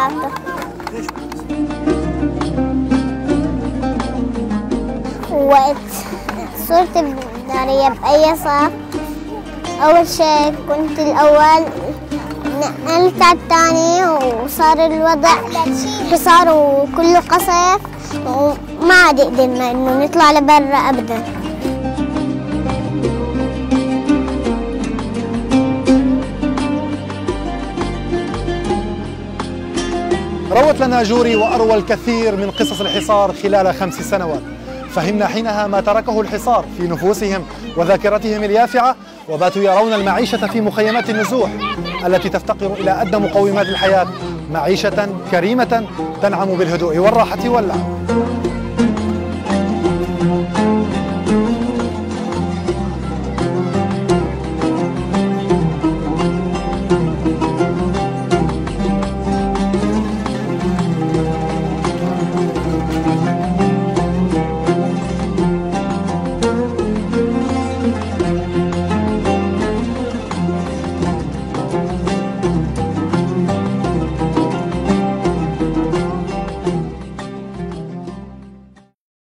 3. وقت صرت بدارية بأي صف، أول شيء كنت الأول، نقلت على الثاني وصار الوضع حصار وكله قصف وما عاد قدرنا إنه نطلع لبرا أبدا. روت لنا جوري وأروى الكثير من قصص الحصار خلال 5 سنوات، فهمنا حينها ما تركه الحصار في نفوسهم وذاكرتهم اليافعة، وباتوا يرون المعيشة في مخيمات النزوح التي تفتقر إلى أدنى مقومات الحياة، معيشة كريمة تنعم بالهدوء والراحة واللعب.